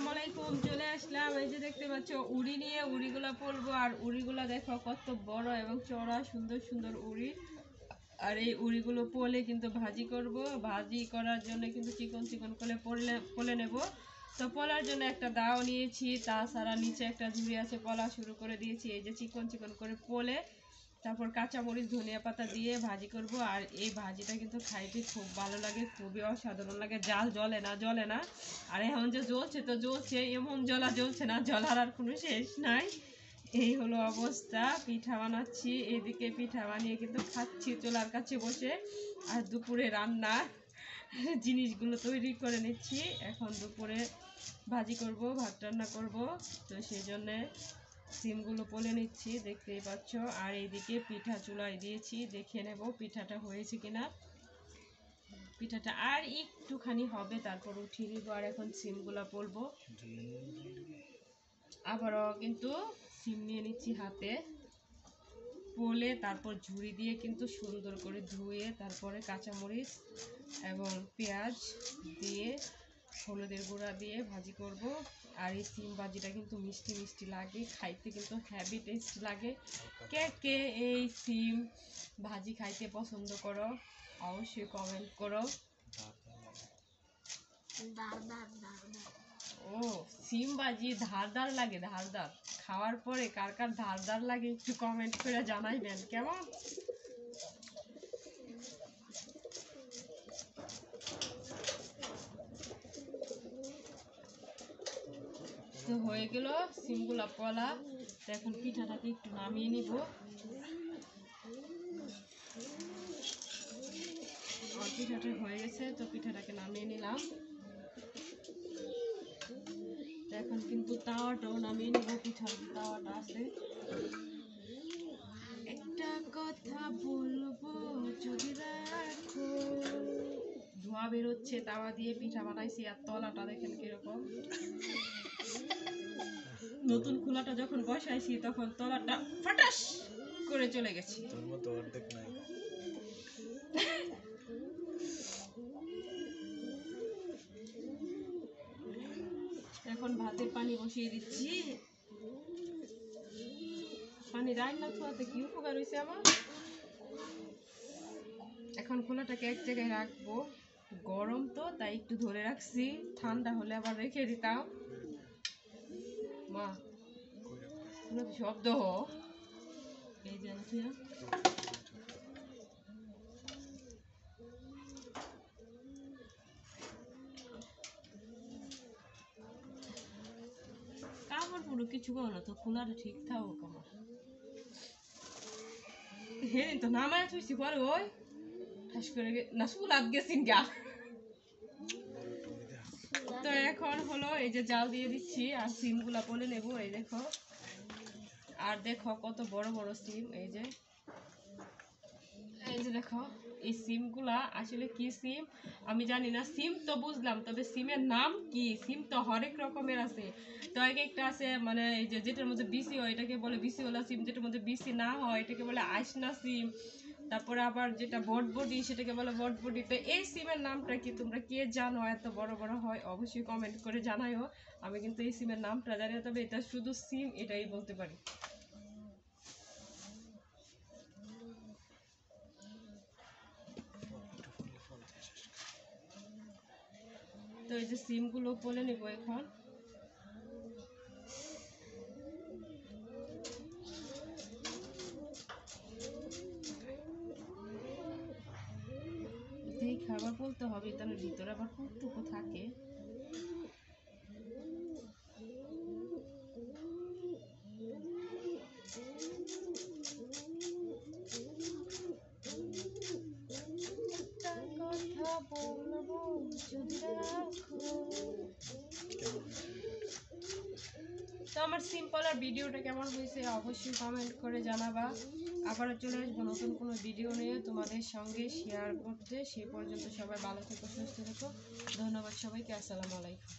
আসসালামু আলাইকুম। চলে আসলাম, এই যে দেখতে পাচ্ছ উড়ি নিয়ে। উড়িগুলা পরবো, আর উড়িগুলা দেখো কত বড় এবং চড়া, সুন্দর সুন্দর উড়ি। আর এই উড়িগুলো পলে কিন্তু ভাজি করব। ভাজি করার জন্য কিন্তু চিকন চিকন করে পলে নেব। তো পলার জন্য একটা দাও নিয়েছি, তাছাড়া নিচে একটা ঝুড়ি আছে, পলা শুরু করে দিয়েছি। এই যে চিকন চিকন করে পলে তারপর কাঁচামরিচ ধনিয়া পাতা দিয়ে ভাজি করব। আর এই ভাজিটা কিন্তু খাইতে খুব ভালো লাগে, খুবই অসাধারণ লাগে। জাল জ্বলে না। আর এখন যে জ্বলছে তো জ্বলছে, এমন জ্বলছে না, জ্বলার আর কোনো শেষ নাই। এই হলো অবস্থা। পিঠা বানাচ্ছি, এদিকে পিঠা বানিয়ে কিন্তু খাচ্ছি চুলার কাছে বসে। আর দুপুরে রান্না জিনিসগুলো তৈরি করে নিচ্ছি। এখন দুপুরে ভাজি করব, ভাত রান্না করব। তো সেই জন্যে সিমগুলো পলে নিচ্ছি, দেখতেই পাচ্ছ। আর এইদিকে পিঠা চুলায় দিয়েছি, দেখে নেব পিঠাটা হয়েছে কিনা। পিঠাটা আর একটুখানি হবে, তারপর উঠিয়ে নিব। আর এখন সিমগুলো পলবো। আবারও কিন্তু সিম নিয়ে নিচ্ছি হাতে, পলে তারপর ঝুড়ি দিয়ে কিন্তু সুন্দর করে ধুয়ে তারপরে কাঁচামরিচ এবং পেঁয়াজ দিয়ে হলুদের গুঁড়া দিয়ে ভাজি করব। আর এই সিম ভাজিটা কিন্তু মিষ্টি মিষ্টি লাগে, খাইতে কিন্তু হেভি টেস্ট লাগে। কে কে এই সিম ভাজি খাইতে পছন্দ করো অবশ্যই কমেন্ট করো। ও, সিম ভাজি ধারদার লাগে, ধারদার। খাওয়ার পরে কার কার ধারদার লাগে একটু কমেন্ট করে জানাইবেন কেমন। তো হয়ে গেল সিমগুলা পলা। তো এখন পিঠাটাকে একটু নামিয়ে নিব। পিঠাটা হয়ে গেছে, তো পিঠাটাকে নামিয়ে নিলাম। এখন কিন্তু তাওয়াটাও নামিয়ে নিব, পিঠার তাওয়াটা আছে। একটা কথা বলবো যদি রাখো, ধোঁয়া বেরোচ্ছে তাওয়া দিয়ে পিঠা বানাইছি। আর তলাটা দেখেন কিরকম। নতুন খোলাটা যখন বসাইছি তখন তলাটা ফাটাস করে চলে গেছে। এখন ভাতের পানি বসিয়ে দিচ্ছি। পানি রান্না থোয়াতে কি উপকার হয়েছে আমার। এখন খোলাটাকে এক জায়গায় রাখবো, গরম তো তাই একটু ধরে রাখছি, ঠান্ডা হলে আবার রেখে দিতাম। মা শব্দ এই যে কামড় পুরো কিছু করো না তো, খোলাটা ঠিক থাকুক আমার। হে তো নামায় থুইছি পরে ওই ঠাস করে না সুলাদ গেছিন গা। তো এখন হলো এই যে জাল দিয়ে দিচ্ছি, আর সিমগুলা পলে নেব। এই দেখো, আর দেখো কত বড় বড় সিম। এই যে দেখো, এই সিমগুলা আসলে কি সিম আমি জানি না। সিম তো বুঝলাম, তবে সিমের নাম কি? সিম তো হরেক রকমের আছে। তো এক একটা আছে মানে এই যে যেটার মধ্যে বিসি হয় এটাকে বলে বিসিওয়ালা সিম, যেটার মধ্যে বিসি না হয় এটাকে বলে আইসনা সিম। তারপরে আবার যেটা বটবডি সেটাকে বলে বটবডি। তো এই সিমের নামটা কি তোমরা কে জানো? এত বড় বড় হয় অবশ্যই কমেন্ট করে জানাইও। আমি কিন্তু এই সিমের নামটা জানি না, তবে এটা শুধু সিম এটাই বলতে পারি। তো এই যে সিমগুলো পলে নেব এখন। এই খাবার বলতে হবে, তার ভিতরে আবার কতটুকু থাকে। তো আমার সিম্পল আর ভিডিওটা কেমন হয়েছে অবশ্যই কমেন্ট করে জানাবা। আবারও চলে আসবো নতুন কোনো ভিডিও নিয়ে তোমাদের সঙ্গে শেয়ার করতে। সেই পর্যন্ত সবাই ভালো থেকো, সুস্থ থেকো। ধন্যবাদ সবাইকে। আসসালামু আলাইকুম।